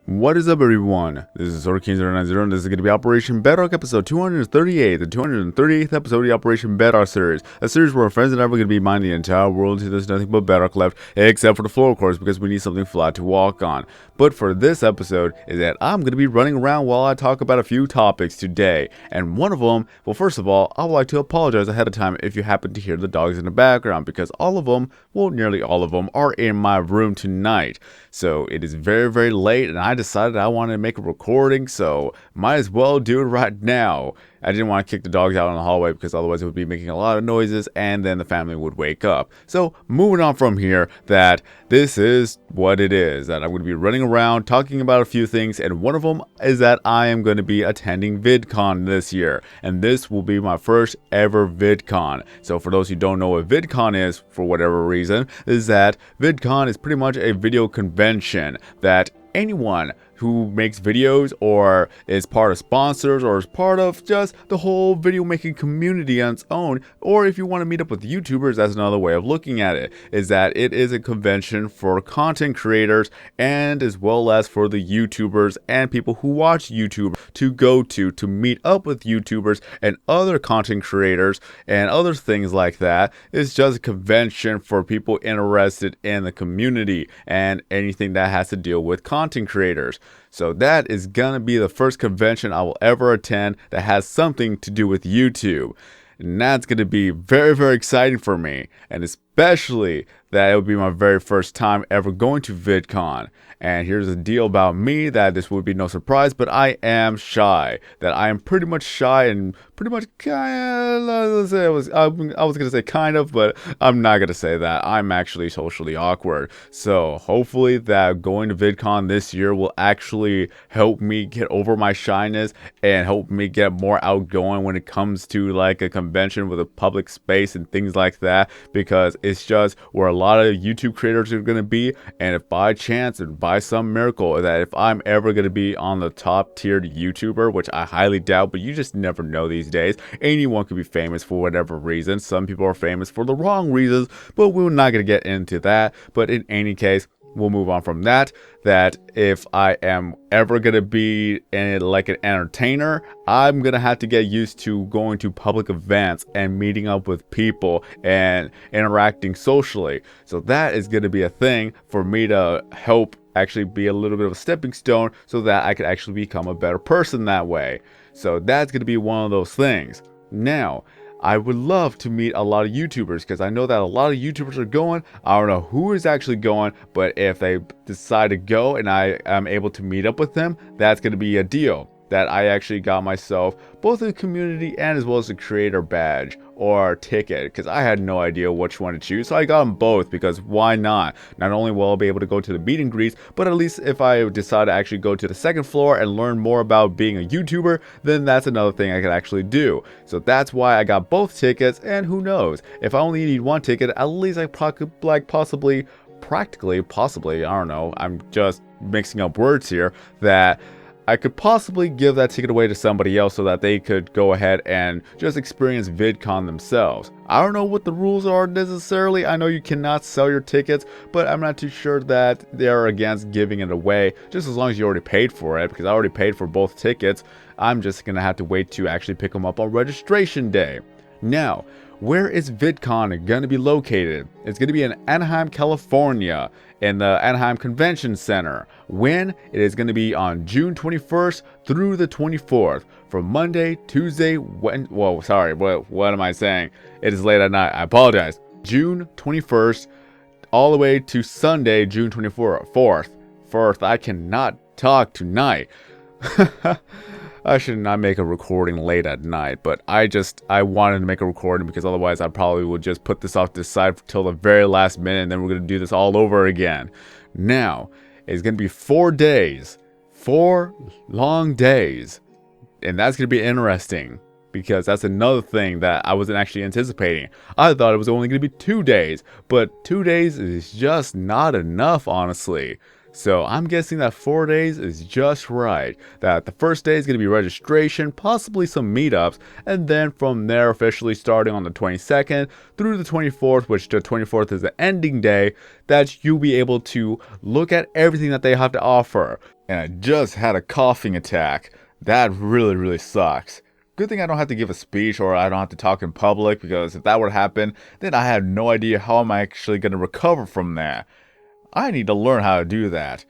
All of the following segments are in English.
What is up, everyone? This is SorkKing090, and this is going to be Operation Bedrock episode 238, the 238th episode of the Operation Bedrock series. A series where our friends and I are going to be mining the entire world until there's nothing but bedrock left, except for the floor, of course, because we need something flat to walk on. But for this episode is that I'm going to be running around while I talk about a few topics today. And one of them, well, first of all, I would like to apologize ahead of time if you happen to hear the dogs in the background, because all of them, well, nearly all of them, are in my room tonight. So it is very, very late, and I decided I wanted to make a recording, so might as well do it right now. I didn't want to kick the dogs out in the hallway because otherwise it would be making a lot of noises and then the family would wake up. So moving on from here, that this is what it is, that I'm going to be running around talking about a few things, and one of them is that I am going to be attending Vidcon this year, and this will be my first ever Vidcon. So for those who don't know what Vidcon is, for whatever reason, is that Vidcon is pretty much a video convention that anyone who makes videos or is part of sponsors or is part of just the whole video making community on its own, or if you want to meet up with YouTubers, that's another way of looking at it, is that it is a convention for content creators and as well as for the YouTubers and people who watch YouTube to go to meet up with YouTubers and other content creators and other things like that. It's just a convention for people interested in the community and anything that has to deal with content creators. So that is gonna be the first convention I will ever attend that has something to do with YouTube. And that's gonna be very, very exciting for me. And especially that it will be my very first time ever going to VidCon. And here's the deal about me, that this would be no surprise, but I am shy. That I am pretty much shy and pretty much kind of, I was gonna say kind of, but I'm not gonna say that. I'm actually socially awkward. So hopefully that going to VidCon this year will actually help me get over my shyness and help me get more outgoing when it comes to like a convention with a public space and things like that, because it's just where a lot of YouTube creators are gonna be. And if by chance and by some miracle that if I'm ever going to be on the top tiered YouTuber, which I highly doubt, but you just never know these days, anyone could be famous for whatever reason. Some people are famous for the wrong reasons, but we're not going to get into that. But in any case, we'll move on from that. That if I am ever going to be like an entertainer, I'm going to have to get used to going to public events and meeting up with people and interacting socially. So that is going to be a thing for me to help actually be a little bit of a stepping stone so that I could actually become a better person that way. So that's going to be one of those things. Now, I would love to meet a lot of YouTubers because I know that a lot of YouTubers are going. I don't know who is actually going, but if they decide to go and I am able to meet up with them, that's going to be a deal. That I actually got myself both a community and as well as a creator badge or ticket, because I had no idea which one to choose. So I got them both because why not? Not only will I be able to go to the meet and greets, but at least if I decide to actually go to the second floor and learn more about being a YouTuber, then that's another thing I could actually do. So that's why I got both tickets, and who knows, if I only need one ticket, at least I possibly, I don't know, I'm just mixing up words here, that I could possibly give that ticket away to somebody else so that they could go ahead and just experience VidCon themselves. I don't know what the rules are necessarily. I know you cannot sell your tickets, but I'm not too sure that they're against giving it away, just as long as you already paid for it, because I already paid for both tickets. I'm just going to have to wait to actually pick them up on registration day. Now, where is VidCon going to be located? It's going to be in Anaheim, California, in the Anaheim Convention Center. When? It is going to be on June 21st through the 24th, from Monday, Tuesday, what am I saying? It is late at night. I apologize. June 21st all the way to Sunday, June 24th. I cannot talk tonight. I should not make a recording late at night, but I wanted to make a recording because otherwise I probably would just put this off to the side till the very last minute, and then we're going to do this all over again. Now, it's going to be 4 days, 4 long days, and that's going to be interesting because that's another thing that I wasn't actually anticipating. I thought it was only going to be 2 days, but 2 days is just not enough, honestly. So I'm guessing that 4 days is just right. That the first day is going to be registration, possibly some meetups, and then from there officially starting on the 22nd through the 24th, which the 24th is the ending day, that you'll be able to look at everything that they have to offer. and I just had a coughing attack. That really sucks. Good thing I don't have to give a speech or I don't have to talk in public, because if that would happen, then I have no idea how I'm actually going to recover from that. I need to learn how to do that.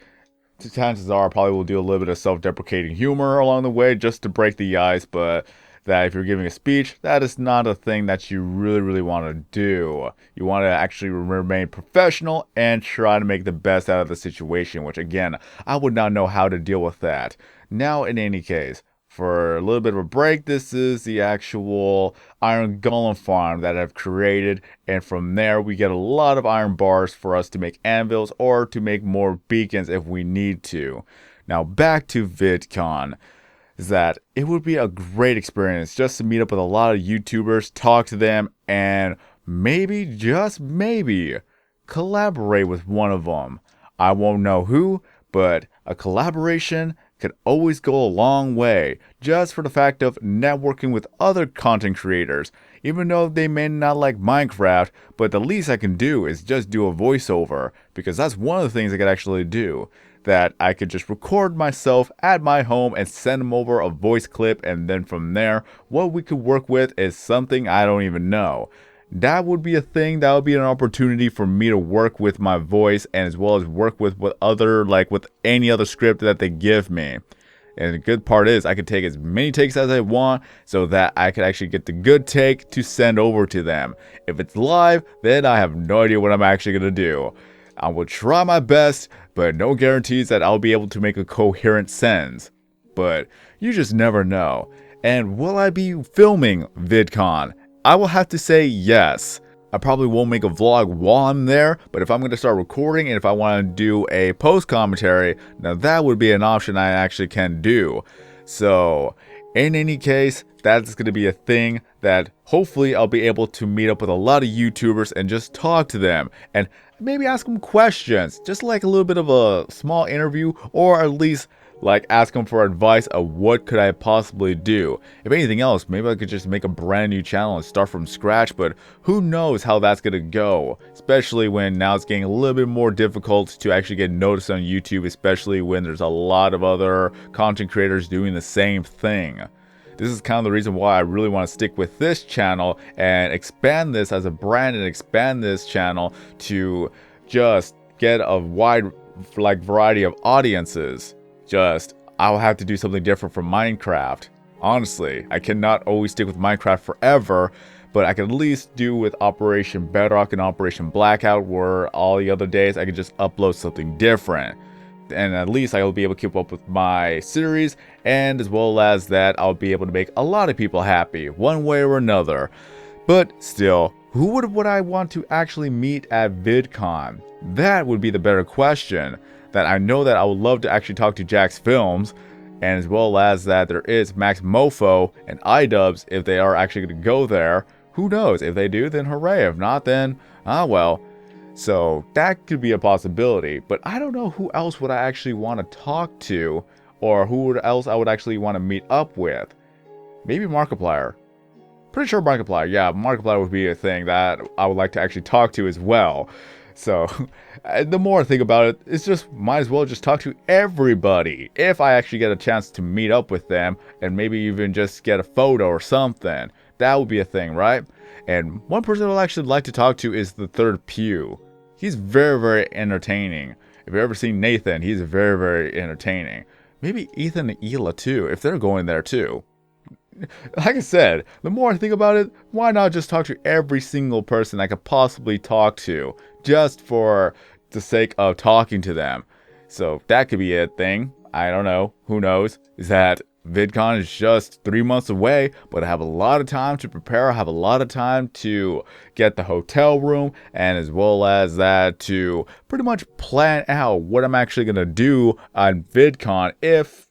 Chances are I probably will do a little bit of self-deprecating humor along the way just to break the ice, but that if you're giving a speech, that is not a thing that you really want to do. You want to actually remain professional and try to make the best out of the situation, which again, I would not know how to deal with that. Now, in any case, for a little bit of a break, this is the actual iron golem farm that I've created, and from there we get a lot of iron bars for us to make anvils or to make more beacons if we need to. Now back to VidCon, is that it would be a great experience just to meet up with a lot of YouTubers, talk to them, and maybe, just maybe, collaborate with one of them. I won't know who, but a collaboration could always go a long way, just for the fact of networking with other content creators. Even though they may not like Minecraft, but the least I can do is just do a voiceover, because that's one of the things I could actually do. That I could just record myself at my home and send them over a voice clip, and then from there, what we could work with is something I don't even know. That would be a thing. That would be an opportunity for me to work with my voice, and as well as work with with any other script that they give me. And the good part is I could take as many takes as I want, so that I could actually get the good take to send over to them. If it's live, then I have no idea what I'm actually going to do. I will try my best, but no guarantees that I'll be able to make a coherent sense. But you just never know. And will I be filming VidCon? I will have to say yes. I probably won't make a vlog while I'm there, but if I'm going to start recording and if I want to do a post commentary, now that would be an option I actually can do. So, in any case, that's going to be a thing that hopefully I'll be able to meet up with a lot of YouTubers and just talk to them and maybe ask them questions, just like a little bit of a small interview, or at least like ask them for advice of what could I possibly do. If anything else, maybe I could just make a brand new channel and start from scratch, but who knows how that's gonna go, especially when now it's getting a little bit more difficult to actually get noticed on YouTube, especially when there's a lot of other content creators doing the same thing. This is kind of the reason why I really want to stick with this channel and expand this as a brand and expand this channel to just get a wide variety of audiences. I'll have to do something different from Minecraft. Honestly, I cannot always stick with Minecraft forever, but I can at least do with Operation Bedrock and Operation Blackout, where all the other days I can just upload something different. And at least I will be able to keep up with my series, and as well as that, I'll be able to make a lot of people happy, one way or another. But still, who would I want to actually meet at VidCon? That would be the better question. That I know that I would love to actually talk to Jack's Films, and as well as that there is Max Mofo and iDubbbz if they are actually going to go there. Who knows? If they do, then hooray. If not, then well. So that could be a possibility, but I don't know who else would I actually want to talk to, or who else I would actually want to meet up with. Maybe Markiplier. Pretty sure Markiplier. Yeah, Markiplier would be a thing that I would like to actually talk to as well. So, the more I think about it, it's just might as well just talk to everybody if I actually get a chance to meet up with them and maybe even just get a photo or something. That would be a thing, right? And one person I would actually like to talk to is the Third Pew. He's very entertaining. If you've ever seen Nathan, he's very entertaining. Maybe Ethan and Hila too, if they're going there too. Like I said, the more I think about it, why not just talk to every single person I could possibly talk to, just for the sake of talking to them. So that could be a thing. I don't know. Who knows? Is that VidCon is just 3 months away, but I have a lot of time to prepare. I have a lot of time to get the hotel room, and as well as that to pretty much plan out what I'm actually going to do on VidCon if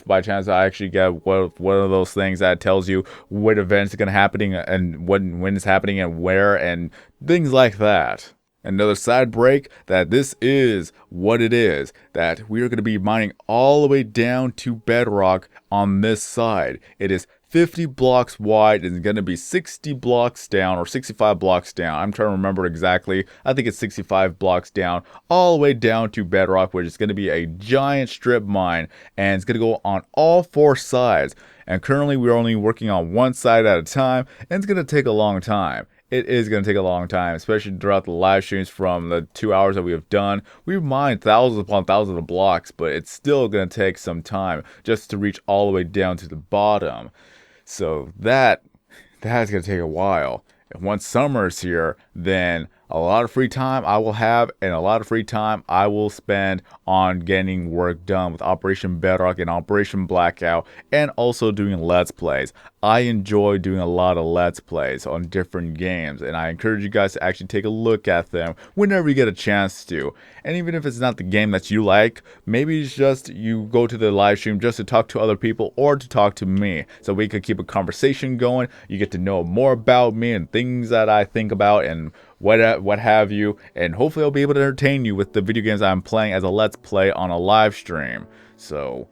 by chance I actually get one of those things that tells you what events are going to happening and when it's happening and where and things like that. Another side break that this is what it is, that we are going to be mining all the way down to Bedrock on this side. It is 50 blocks wide and it's going to be 60 blocks down or 65 blocks down. I'm trying to remember exactly. I think it's 65 blocks down, all the way down to Bedrock, which is going to be a giant strip mine, and it's going to go on all 4 sides. And currently we're only working on one side at a time, and it's going to take a long time. It is going to take a long time, especially throughout the live streams from the 2 hours that we have done. We've mined thousands upon thousands of blocks, but it's still going to take some time just to reach all the way down to the bottom. So that's going to take a while. And once summer's here, then a lot of free time I will have, and a lot of free time I will spend on getting work done with Operation Bedrock and Operation Blackout, and also doing Let's Plays. I enjoy doing a lot of Let's Plays on different games, and I encourage you guys to actually take a look at them whenever you get a chance to. And even if it's not the game that you like, maybe it's just you go to the live stream just to talk to other people or to talk to me, so we could keep a conversation going. You get to know more about me and things that I think about and what have you, and hopefully I'll be able to entertain you with the video games I'm playing as a Let's Play on a live stream. So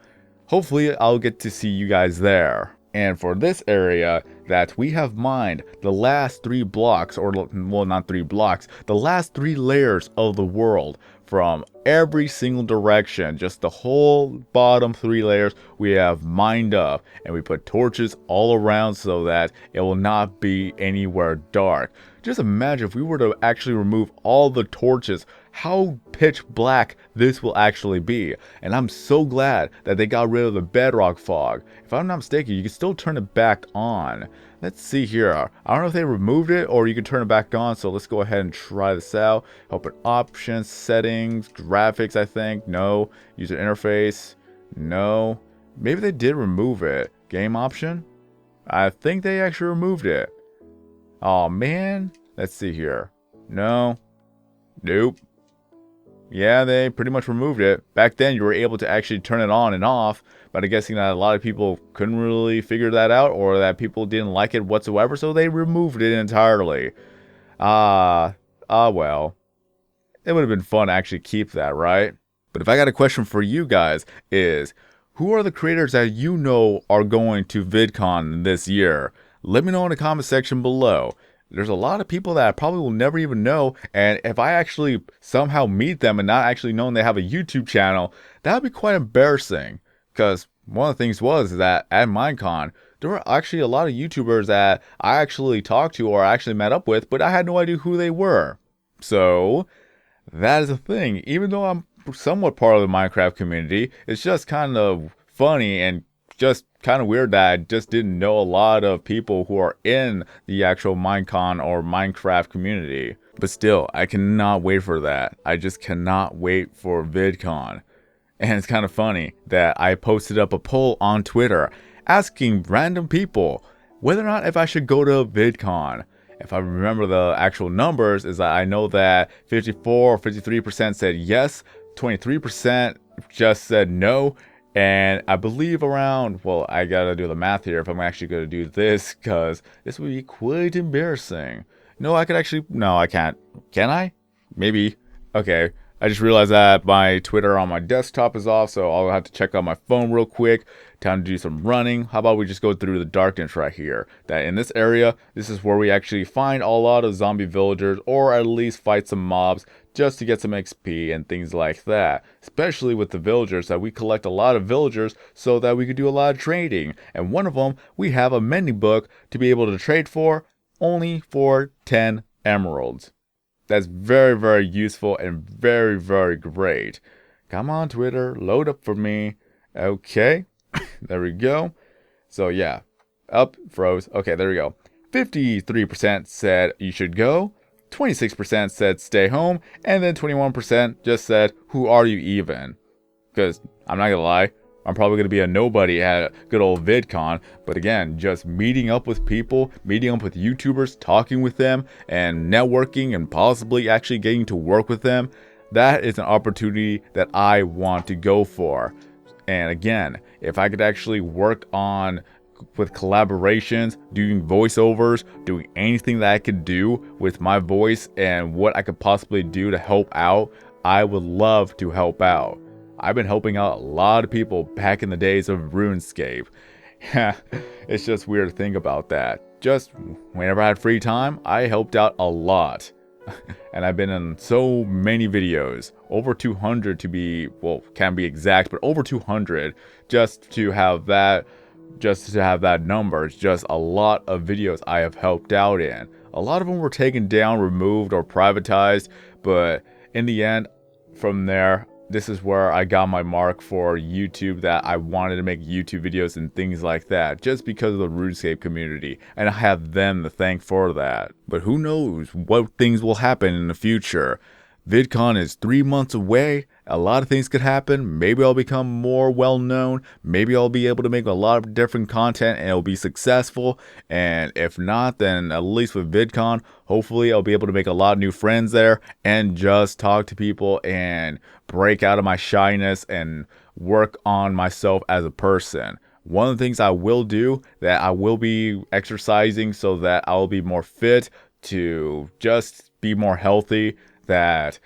hopefully I'll get to see you guys there. And for this area that we have mined, the last 3 blocks, or well, not 3 blocks, the last 3 layers of the world from every single direction, just the whole bottom 3 layers we have mined up, and we put torches all around so that it will not be anywhere dark. Just imagine if we were to actually remove all the torches, how pitch black this will actually be. And I'm so glad that they got rid of the bedrock fog. If I'm not mistaken, you can still turn it back on. Let's see here. I don't know if they removed it or you can turn it back on. So let's go ahead and try this out. Open options, settings, graphics, I think. No. User interface. No. Maybe they did remove it. Game option? I think they actually removed it. Oh man. Let's see here. No. Nope. Yeah, they pretty much removed it. Back then, you were able to actually turn it on and off, but I'm guessing that a lot of people couldn't really figure that out, or that people didn't like it whatsoever, so they removed it entirely. Well. It would have been fun to actually keep that, right? But if I got a question for you guys is, who are the creators that you know are going to VidCon this year? Let me know in the comment section below. There's a lot of people that I probably will never even know, and if I actually somehow meet them and not actually knowing they have a YouTube channel, that would be quite embarrassing. Because one of the things was that at Minecon, there were actually a lot of YouTubers that I actually talked to or actually met up with, but I had no idea who they were. So that is the thing. Even though I'm somewhat part of the Minecraft community, it's just kind of funny and just kind of weird that I just didn't know a lot of people who are in the actual Minecon or Minecraft community. But still, I cannot wait for that. I just cannot wait for VidCon. And it's kind of funny that I posted up a poll on Twitter asking random people whether or not if I should go to VidCon. If I remember the actual numbers, is that I know that 54 or 53% said yes, 23% just said no, and I believe around, well, I gotta do the math here if I'm actually gonna do this, because this would be quite embarrassing. No, I could actually, no, I can't. Can I? Maybe. Okay. I just realized that my Twitter on my desktop is off, so I'll have to check out my phone real quick. Time to do some running. How about we just go through the darkness right here? That in this area, this is where we actually find a lot of zombie villagers, or at least fight some mobs, just to get some XP and things like that. Especially with the villagers, that we collect a lot of villagers so that we could do a lot of trading. And one of them, we have a mending book to be able to trade for, only for 10 emeralds. That's very, very useful and very, very great. Come on, Twitter, load up for me. Okay, there we go. So yeah, up, froze. Okay, there we go. 53% said you should go. 26% said stay home. And then 21% just said, who are you even? Because I'm not gonna lie, I'm probably going to be a nobody at good old VidCon, but again, just meeting up with people, meeting up with YouTubers, talking with them, and networking, and possibly actually getting to work with them, that is an opportunity that I want to go for. And again, if I could actually work on with collaborations, doing voiceovers, doing anything that I could do with my voice and what I could possibly do to help out, I would love to help out. I've been helping out a lot of people back in the days of RuneScape. Yeah, it's just weird to think about that. Just whenever I had free time, I helped out a lot. And I've been in so many videos, over 200 to be, well, can't be exact, but over 200 just to have that number. It's just a lot of videos I have helped out in. A lot of them were taken down, removed, or privatized, but in the end, from there, this is where I got my mark for YouTube, that I wanted to make YouTube videos and things like that, just because of the RuneScape community, and I have them to thank for that. But who knows what things will happen in the future. Vidcon is 3 months away. A lot of things could happen. Maybe I'll become more well known. Maybe I'll be able to make a lot of different content and it'll be successful. And if not, then at least with Vidcon, hopefully I'll be able to make a lot of new friends there and just talk to people and break out of my shyness and work on myself as a person. One of the things I will do, that I will be exercising so that I'll be more fit, to just be more healthy. That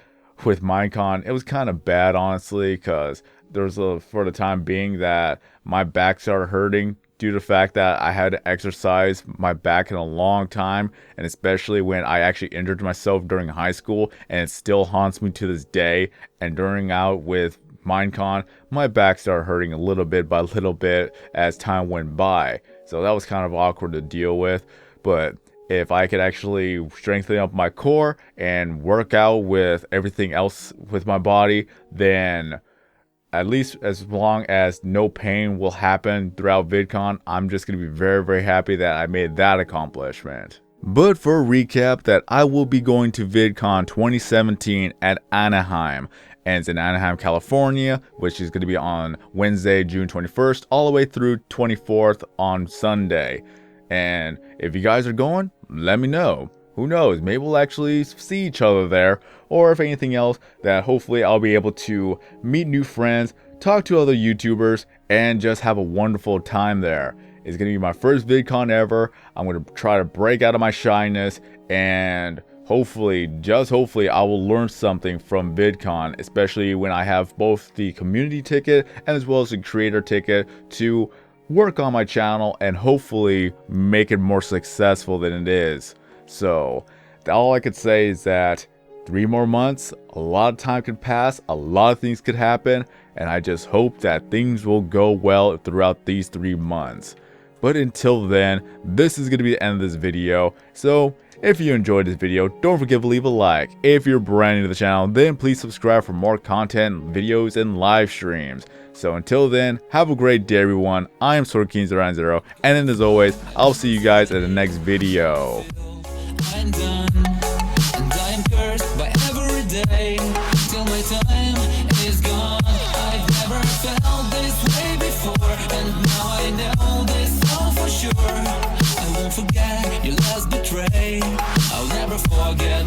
with Minecon, it was kind of bad, honestly, because there's for the time being that my back started hurting due to the fact that I had to exercise my back in a long time, and especially when I actually injured myself during high school, and it still haunts me to this day. And during out with Minecon, my back started hurting a little bit by little bit as time went by, so that was kind of awkward to deal with. But if I could actually strengthen up my core and work out with everything else with my body, then at least as long as no pain will happen throughout VidCon, I'm just going to be very, very happy that I made that accomplishment. But for a recap, that I will be going to VidCon 2017 at Anaheim. And it's in Anaheim, California, which is going to be on Wednesday, June 21st, all the way through 24th on Sunday. And if you guys are going, let me know. Who knows, maybe we'll actually see each other there, or if anything else, that hopefully I'll be able to meet new friends, talk to other YouTubers, and just have a wonderful time there. It's going to be my first VidCon ever. I'm going to try to break out of my shyness, and hopefully, just hopefully, I will learn something from VidCon, especially when I have both the community ticket and as well as the creator ticket to work on my channel and hopefully make it more successful than it is. So all I could say is that 3 more months, a lot of time could pass, a lot of things could happen, and I just hope that things will go well throughout these 3 months. But until then, this is going to be the end of this video. So if you enjoyed this video, don't forget to leave a like. If you're brand new to the channel, then please subscribe for more content, videos, and live streams. So until then, have a great day, everyone. I am SwordKing090, and then as always, I'll see you guys at the next video. I'm done, and I am cursed by every day, till my time is gone. I've never felt this way before, and now I know this all for sure. I won't forget your last betray, I'll never forget